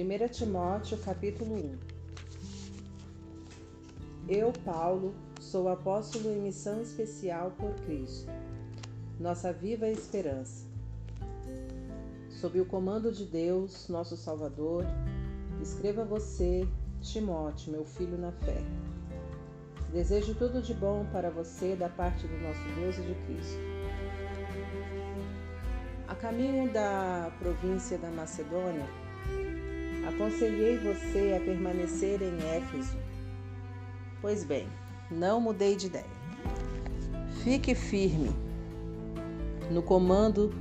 1 Timóteo, capítulo 1. Eu, Paulo, sou apóstolo em missão especial por Cristo, nossa viva esperança. Sob o comando de Deus, nosso Salvador, escrevo a você, Timóteo, meu filho na fé. Desejo tudo de bom para você da parte do nosso Deus e de Cristo. A caminho da província da Macedônia, aconselhei você a permanecer em Éfeso. Pois bem, não mudei de ideia. Fique firme no comando,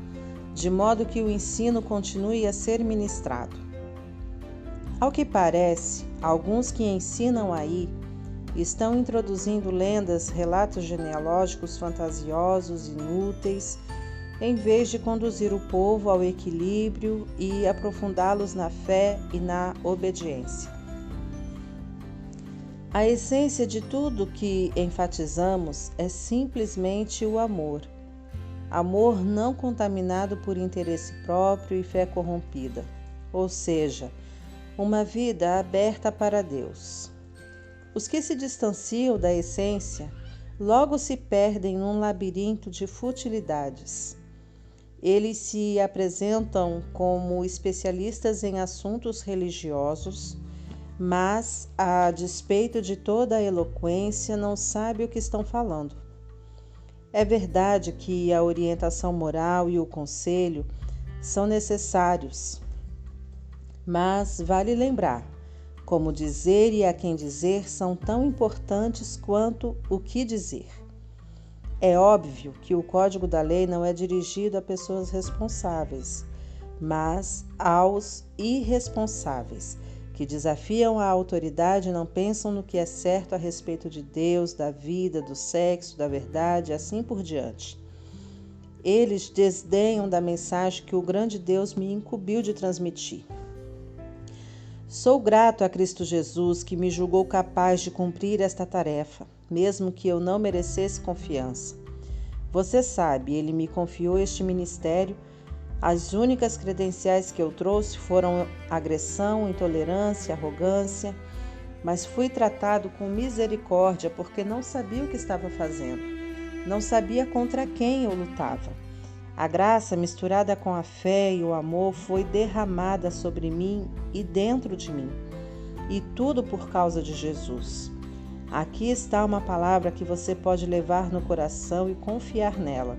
de modo que o ensino continue a ser ministrado. Ao que parece, alguns que ensinam aí estão introduzindo lendas, relatos genealógicos fantasiosos, inúteis, em vez de conduzir o povo ao equilíbrio e aprofundá-los na fé e na obediência. A essência de tudo que enfatizamos é simplesmente o amor. Amor não contaminado por interesse próprio e fé corrompida, ou seja, uma vida aberta para Deus. Os que se distanciam da essência logo se perdem num labirinto de futilidades. Eles se apresentam como especialistas em assuntos religiosos, mas, a despeito de toda a eloquência, não sabem o que estão falando. É verdade que a orientação moral e o conselho são necessários, mas vale lembrar, como dizer e a quem dizer são tão importantes quanto o que dizer. É óbvio que o Código da Lei não é dirigido a pessoas responsáveis, mas aos irresponsáveis, que desafiam a autoridade e não pensam no que é certo a respeito de Deus, da vida, do sexo, da verdade e assim por diante. Eles desdenham da mensagem que o grande Deus me incumbiu de transmitir. Sou grato a Cristo Jesus, que me julgou capaz de cumprir esta tarefa, mesmo que eu não merecesse confiança. Você sabe, ele me confiou este ministério. As únicas credenciais que eu trouxe foram agressão, intolerância, arrogância, mas fui tratado com misericórdia porque não sabia o que estava fazendo, não sabia contra quem eu lutava. A graça, misturada com a fé e o amor, foi derramada sobre mim e dentro de mim, e tudo por causa de Jesus. Aqui está uma palavra que você pode levar no coração e confiar nela.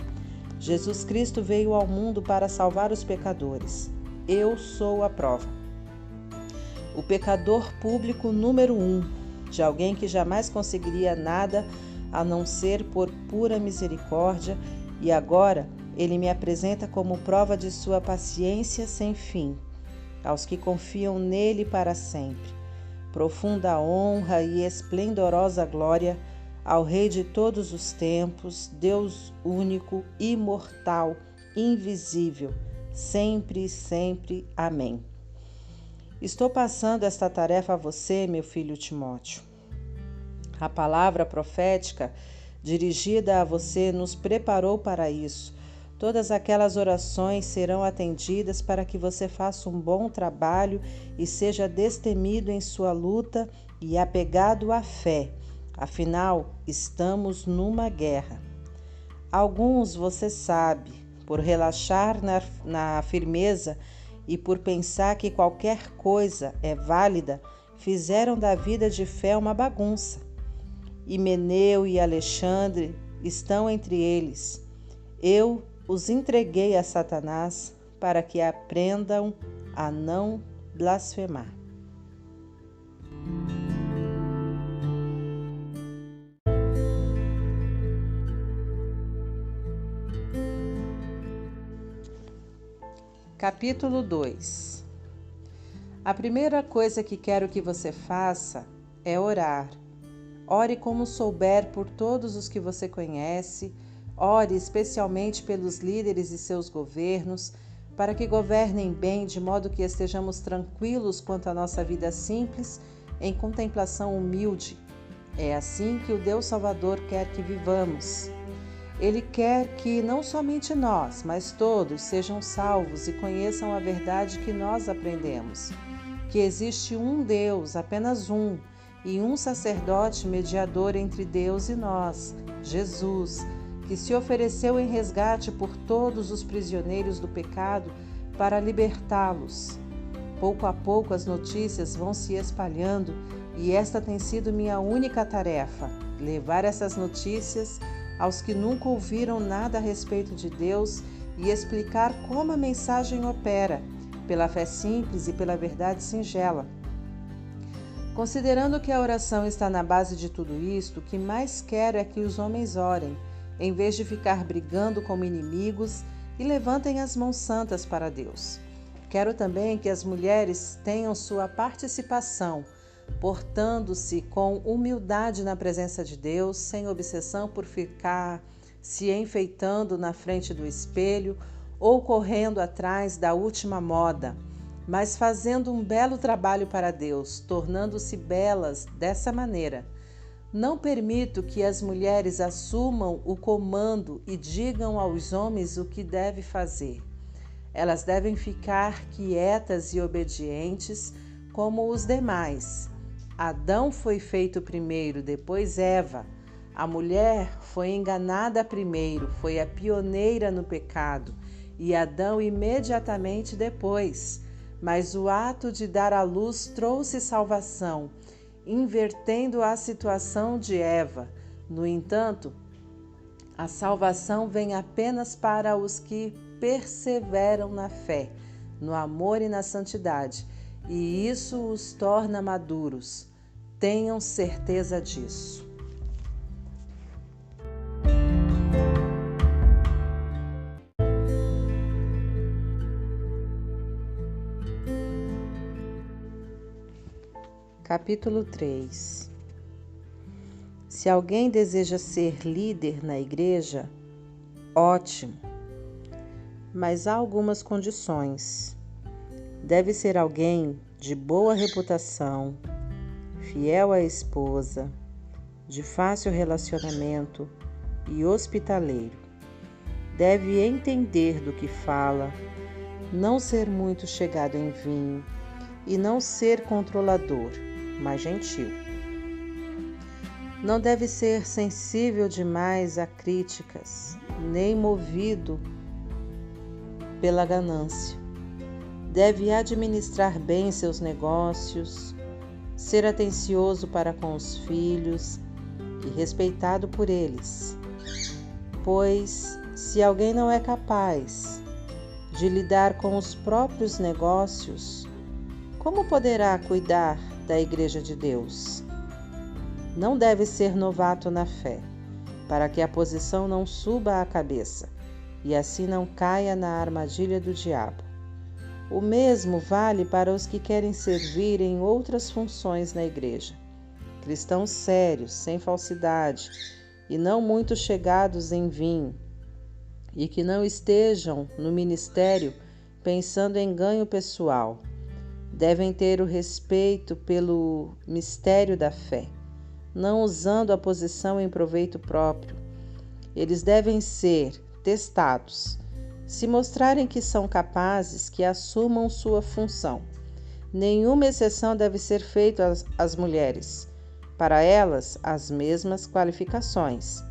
Jesus Cristo veio ao mundo para salvar os pecadores. Eu sou a prova. O pecador público número 1, de alguém que jamais conseguiria nada a não ser por pura misericórdia, e agora ele me apresenta como prova de sua paciência sem fim, aos que confiam nele para sempre. Profunda honra e esplendorosa glória ao Rei de todos os tempos, Deus único, imortal, invisível, sempre e sempre. Amém. Estou passando esta tarefa a você, meu filho Timóteo. A palavra profética dirigida a você nos preparou para isso. Todas aquelas orações serão atendidas para que você faça um bom trabalho e seja destemido em sua luta e apegado à fé. Afinal, estamos numa guerra. Alguns, você sabe, por relaxar na firmeza e por pensar que qualquer coisa é válida, fizeram da vida de fé uma bagunça. Himeneu e Alexandre estão entre eles. Eu os entreguei a Satanás para que aprendam a não blasfemar. Capítulo 2. A primeira coisa que quero que você faça é orar. Ore como souber por todos os que você conhece. Ore especialmente pelos líderes e seus governos, para que governem bem, de modo que estejamos tranquilos quanto à nossa vida simples, em contemplação humilde. É assim que o Deus Salvador quer que vivamos. Ele quer que não somente nós, mas todos sejam salvos e conheçam a verdade que nós aprendemos, que existe um Deus, apenas um, e um sacerdote mediador entre Deus e nós, Jesus, que se ofereceu em resgate por todos os prisioneiros do pecado para libertá-los. Pouco a pouco as notícias vão se espalhando e esta tem sido minha única tarefa: levar essas notícias aos que nunca ouviram nada a respeito de Deus e explicar como a mensagem opera, pela fé simples e pela verdade singela. Considerando que a oração está na base de tudo isto, o que mais quero é que os homens orem, em vez de ficar brigando como inimigos, e levantem as mãos santas para Deus. Quero também que as mulheres tenham sua participação, portando-se com humildade na presença de Deus, sem obsessão por ficar se enfeitando na frente do espelho ou correndo atrás da última moda, mas fazendo um belo trabalho para Deus, tornando-se belas dessa maneira. Não permito que as mulheres assumam o comando e digam aos homens o que deve fazer. Elas devem ficar quietas e obedientes como os demais. Adão foi feito primeiro, depois Eva. A mulher foi enganada primeiro, foi a pioneira no pecado, e Adão imediatamente depois. Mas o ato de dar à luz trouxe salvação, invertendo a situação de Eva. No entanto, a salvação vem apenas para os que perseveram na fé, no amor e na santidade, e isso os torna maduros. Tenham certeza disso. Capítulo 3. Se alguém deseja ser líder na igreja, ótimo, mas há algumas condições. Deve ser alguém de boa reputação, fiel à esposa, de fácil relacionamento e hospitaleiro. Deve entender do que fala, não ser muito chegado em vinho e não ser controlador, mas gentil. Não deve ser sensível demais a críticas, nem movido pela ganância. Deve administrar bem seus negócios, ser atencioso para com os filhos e respeitado por eles. Pois, se alguém não é capaz de lidar com os próprios negócios, como poderá cuidar da Igreja de Deus? Não deve ser novato na fé, para que a posição não suba à cabeça e assim não caia na armadilha do diabo. O mesmo vale para os que querem servir em outras funções na igreja. Cristãos sérios, sem falsidade e não muito chegados em vinho, e que não estejam no ministério pensando em ganho pessoal. Devem ter o respeito pelo mistério da fé, não usando a posição em proveito próprio. Eles devem ser testados. Se mostrarem que são capazes, que assumam sua função. Nenhuma exceção deve ser feita às mulheres. Para elas, as mesmas qualificações.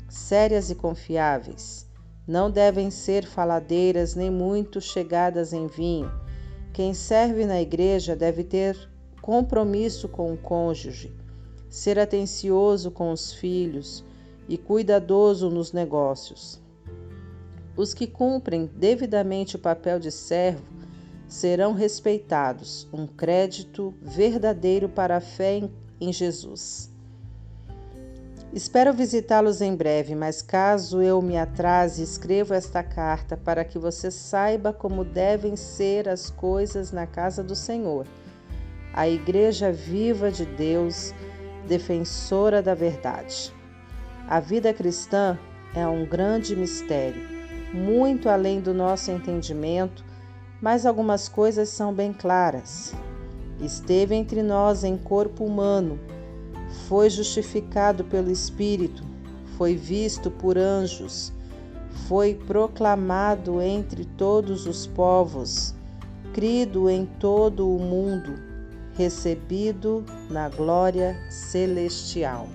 Sérias e confiáveis. Não devem ser faladeiras nem muito chegadas em vinho. Quem serve na igreja deve ter compromisso com o cônjuge, ser atencioso com os filhos e cuidadoso nos negócios. Os que cumprem devidamente o papel de servo serão respeitados, um crédito verdadeiro para a fé em Jesus. Espero visitá-los em breve, mas caso eu me atrase, escrevo esta carta para que você saiba como devem ser as coisas na casa do Senhor, a Igreja viva de Deus, defensora da verdade. A vida cristã é um grande mistério, muito além do nosso entendimento, mas algumas coisas são bem claras. Esteve entre nós em corpo humano, foi justificado pelo Espírito, foi visto por anjos, foi proclamado entre todos os povos, crido em todo o mundo, recebido na glória celestial.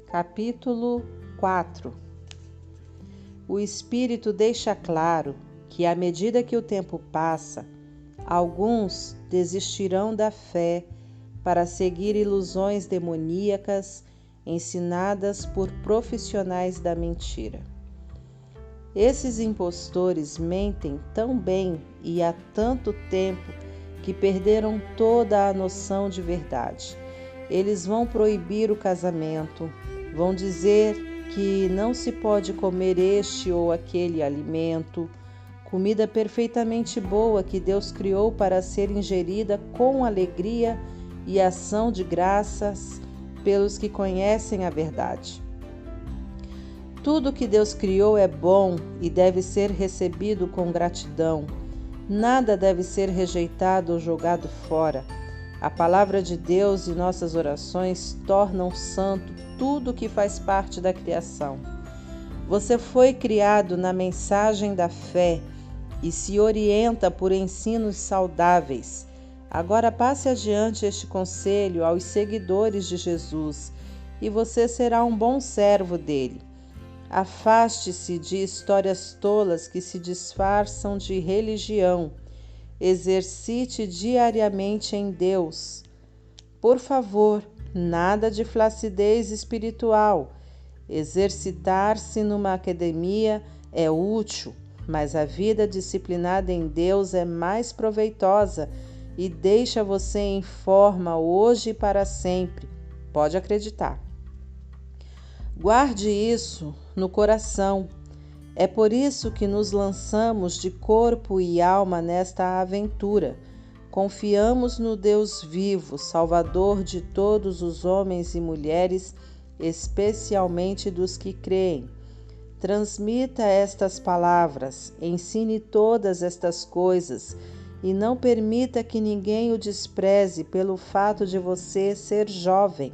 Capítulo 4. O Espírito deixa claro que, à medida que o tempo passa, alguns desistirão da fé para seguir ilusões demoníacas ensinadas por profissionais da mentira. Esses impostores mentem tão bem e há tanto tempo que perderam toda a noção de verdade. Eles vão proibir o casamento, vão dizer que não se pode comer este ou aquele alimento, comida perfeitamente boa que Deus criou para ser ingerida com alegria e ação de graças pelos que conhecem a verdade. Tudo que Deus criou é bom e deve ser recebido com gratidão. Nada deve ser rejeitado ou jogado fora. A palavra de Deus e nossas orações tornam santo tudo que faz parte da criação. Você foi criado na mensagem da fé e se orienta por ensinos saudáveis. Agora passe adiante este conselho aos seguidores de Jesus e você será um bom servo dele. Afaste-se de histórias tolas que se disfarçam de religião. Exercite diariamente em Deus. Por favor, nada de flacidez espiritual. Exercitar-se numa academia é útil, mas a vida disciplinada em Deus é mais proveitosa e deixa você em forma hoje e para sempre. Pode acreditar. Guarde isso no coração. É por isso que nos lançamos de corpo e alma nesta aventura. Confiamos no Deus vivo, Salvador de todos os homens e mulheres, especialmente dos que creem. Transmita estas palavras, ensine todas estas coisas e não permita que ninguém o despreze pelo fato de você ser jovem.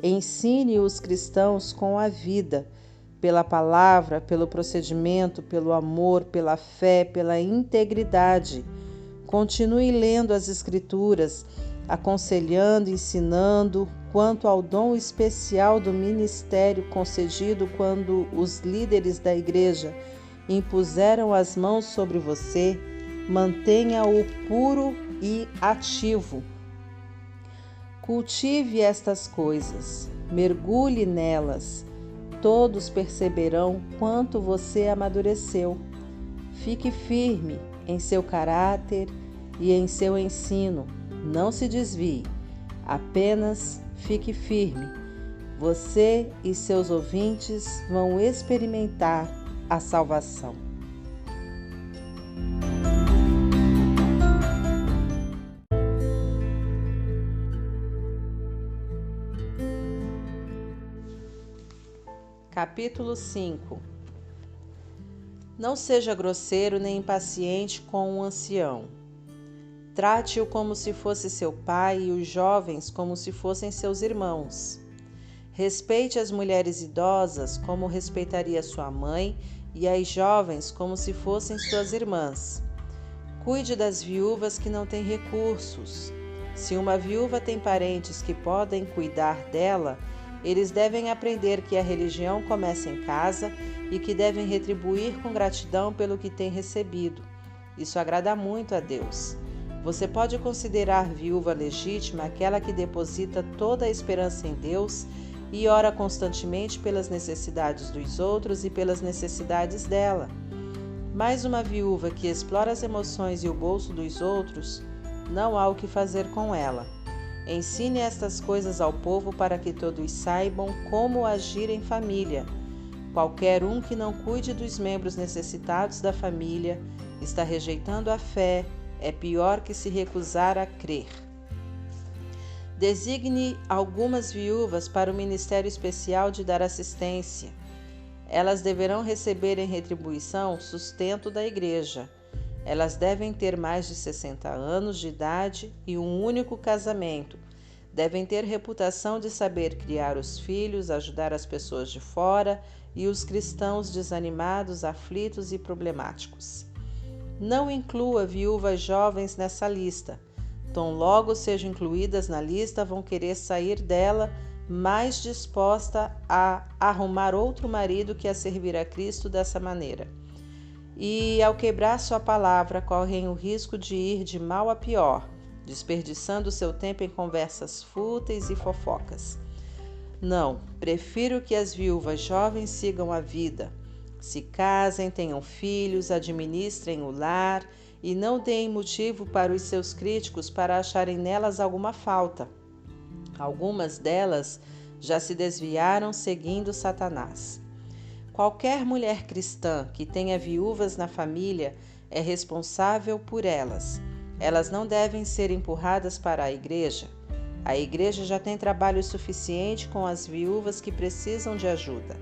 Ensine os cristãos com a vida, pela palavra, pelo procedimento, pelo amor, pela fé, pela integridade. Continue lendo as Escrituras, aconselhando, ensinando, quanto ao dom especial do ministério concedido quando os líderes da igreja impuseram as mãos sobre você, mantenha-o puro e ativo. Cultive estas coisas, mergulhe nelas. Todos perceberão quanto você amadureceu. Fique firme em seu caráter e em seu ensino. Não se desvie, apenas fique firme. Você e seus ouvintes vão experimentar a salvação. Capítulo 5. Não seja grosseiro nem impaciente com um ancião. Trate-o como se fosse seu pai e os jovens como se fossem seus irmãos. Respeite as mulheres idosas como respeitaria sua mãe e as jovens como se fossem suas irmãs. Cuide das viúvas que não têm recursos. Se uma viúva tem parentes que podem cuidar dela, eles devem aprender que a religião começa em casa e que devem retribuir com gratidão pelo que têm recebido. Isso agrada muito a Deus. Você pode considerar viúva legítima aquela que deposita toda a esperança em Deus e ora constantemente pelas necessidades dos outros e pelas necessidades dela. Mas uma viúva que explora as emoções e o bolso dos outros, não há o que fazer com ela. Ensine estas coisas ao povo para que todos saibam como agir em família. Qualquer um que não cuide dos membros necessitados da família está rejeitando a fé, é pior que se recusar a crer. Designe algumas viúvas para o ministério especial de dar assistência. Elas deverão receber em retribuição sustento da igreja. Elas devem ter mais de 60 anos de idade e um único casamento. Devem ter reputação de saber criar os filhos, ajudar as pessoas de fora e os cristãos desanimados, aflitos e problemáticos. Não inclua viúvas jovens nessa lista. Tão logo sejam incluídas na lista, vão querer sair dela mais disposta a arrumar outro marido que a servir a Cristo dessa maneira. E, ao quebrar sua palavra, correm o risco de ir de mal a pior, desperdiçando seu tempo em conversas fúteis e fofocas. Não, prefiro que as viúvas jovens sigam a vida. Se casem, tenham filhos, administrem o lar e não deem motivo para os seus críticos para acharem nelas alguma falta. Algumas delas já se desviaram seguindo Satanás. Qualquer mulher cristã que tenha viúvas na família é responsável por elas. Elas não devem ser empurradas para a igreja. A igreja já tem trabalho suficiente com as viúvas que precisam de ajuda.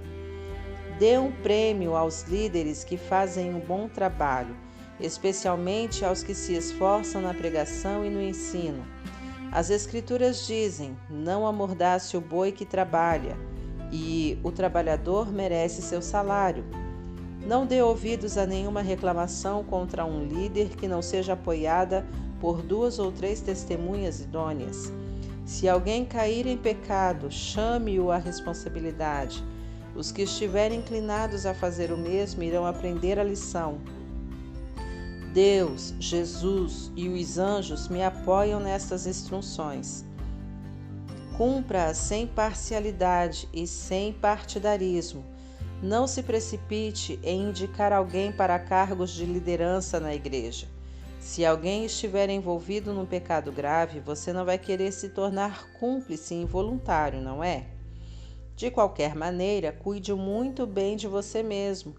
Dê um prêmio aos líderes que fazem um bom trabalho, especialmente aos que se esforçam na pregação e no ensino. As Escrituras dizem: não amordace o boi que trabalha, e o trabalhador merece seu salário. Não dê ouvidos a nenhuma reclamação contra um líder que não seja apoiada por 2 ou 3 testemunhas idôneas. Se alguém cair em pecado, chame-o à responsabilidade. Os que estiverem inclinados a fazer o mesmo irão aprender a lição. Deus, Jesus e os anjos me apoiam nestas instruções. Cumpra-as sem parcialidade e sem partidarismo. Não se precipite em indicar alguém para cargos de liderança na igreja. Se alguém estiver envolvido num pecado grave, você não vai querer se tornar cúmplice involuntário, não é? De qualquer maneira, cuide muito bem de você mesmo.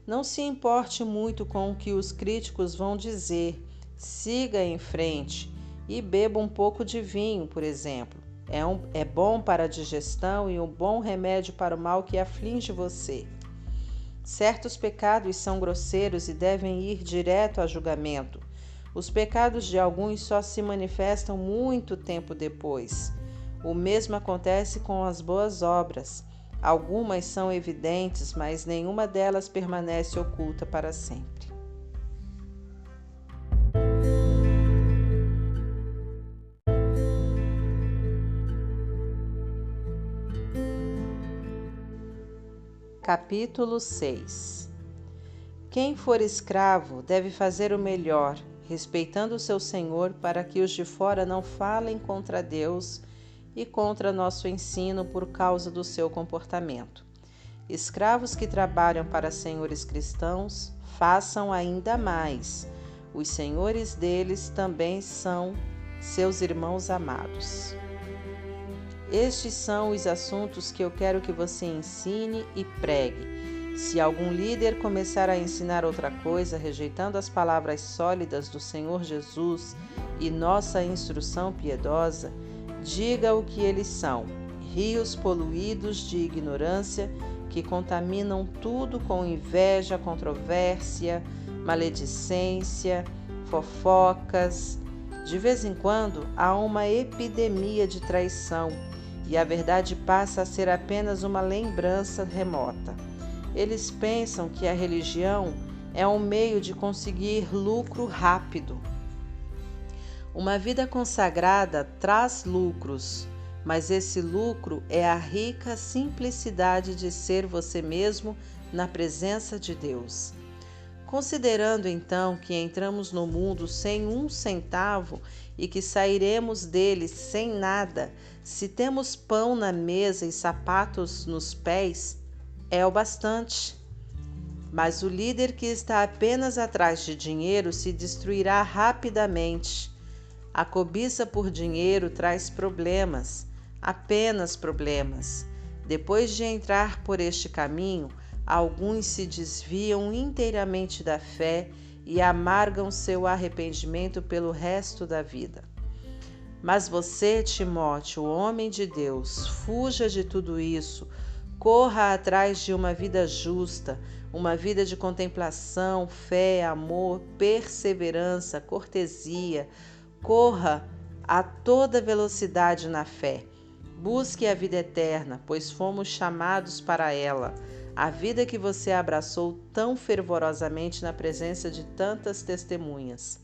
Não se importe muito com o que os críticos vão dizer. Siga em frente e beba um pouco de vinho, por exemplo. É bom para a digestão e um bom remédio para o mal que aflige você. Certos pecados são grosseiros e devem ir direto a julgamento. Os pecados de alguns só se manifestam muito tempo depois. O mesmo acontece com as boas obras. Algumas são evidentes, mas nenhuma delas permanece oculta para sempre. Capítulo 6. Quem for escravo deve fazer o melhor, respeitando o seu senhor, para que os de fora não falem contra Deus e contra nosso ensino por causa do seu comportamento. Escravos que trabalham para senhores cristãos, façam ainda mais. Os senhores deles também são seus irmãos amados. Estes são os assuntos que eu quero que você ensine e pregue. Se algum líder começar a ensinar outra coisa, rejeitando as palavras sólidas do Senhor Jesus e nossa instrução piedosa, diga o que eles são: rios poluídos de ignorância que contaminam tudo com inveja, controvérsia, maledicência, fofocas. De vez em quando há uma epidemia de traição e a verdade passa a ser apenas uma lembrança remota. Eles pensam que a religião é um meio de conseguir lucro rápido. Uma vida consagrada traz lucros, mas esse lucro é a rica simplicidade de ser você mesmo na presença de Deus. Considerando então que entramos no mundo sem 1 centavo e que sairemos dele sem nada, se temos pão na mesa e sapatos nos pés, é o bastante. Mas o líder que está apenas atrás de dinheiro se destruirá rapidamente. A cobiça por dinheiro traz problemas, apenas problemas. Depois de entrar por este caminho, alguns se desviam inteiramente da fé e amargam seu arrependimento pelo resto da vida. Mas você, Timóteo, homem de Deus, fuja de tudo isso, corra atrás de uma vida justa, uma vida de contemplação, fé, amor, perseverança, cortesia. Corra a toda velocidade na fé. Busque a vida eterna, pois fomos chamados para ela. A vida que você abraçou tão fervorosamente na presença de tantas testemunhas.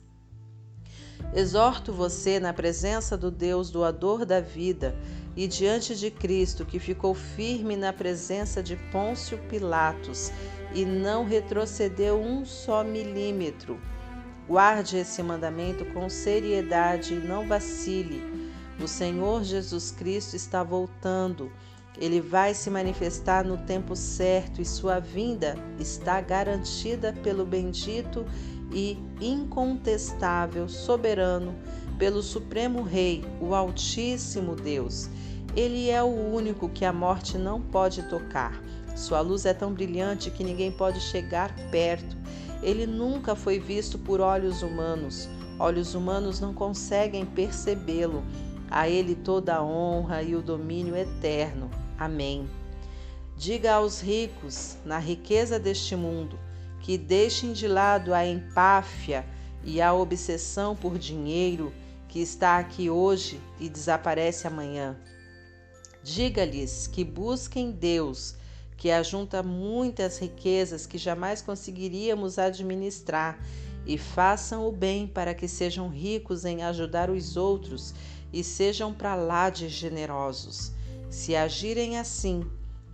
Exorto você na presença do Deus doador da vida e diante de Cristo, que ficou firme na presença de Pôncio Pilatos e não retrocedeu um só milímetro. Guarde esse mandamento com seriedade e não vacile. O Senhor Jesus Cristo está voltando. Ele vai se manifestar no tempo certo e sua vinda está garantida pelo bendito e incontestável soberano, pelo Supremo Rei, o Altíssimo Deus. Ele é o único que a morte não pode tocar. Sua luz é tão brilhante que ninguém pode chegar perto. Ele nunca foi visto por olhos humanos. Olhos humanos não conseguem percebê-lo. A ele toda a honra e o domínio eterno. Amém. Diga aos ricos, na riqueza deste mundo, que deixem de lado a empáfia e a obsessão por dinheiro que está aqui hoje e desaparece amanhã. Diga-lhes que busquem Deus, que ajunta muitas riquezas que jamais conseguiríamos administrar, e façam o bem para que sejam ricos em ajudar os outros e sejam para lá de generosos. Se agirem assim,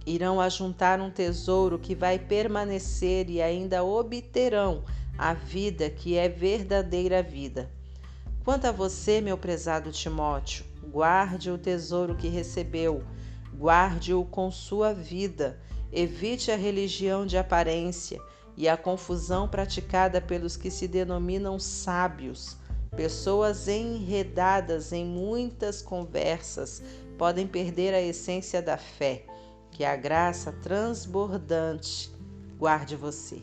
irão ajuntar um tesouro que vai permanecer e ainda obterão a vida que é verdadeira vida. Quanto a você, meu prezado Timóteo, guarde o tesouro que recebeu, guarde-o com sua vida, evite a religião de aparência e a confusão praticada pelos que se denominam sábios. Pessoas enredadas em muitas conversas podem perder a essência da fé. Que a graça transbordante guarde você.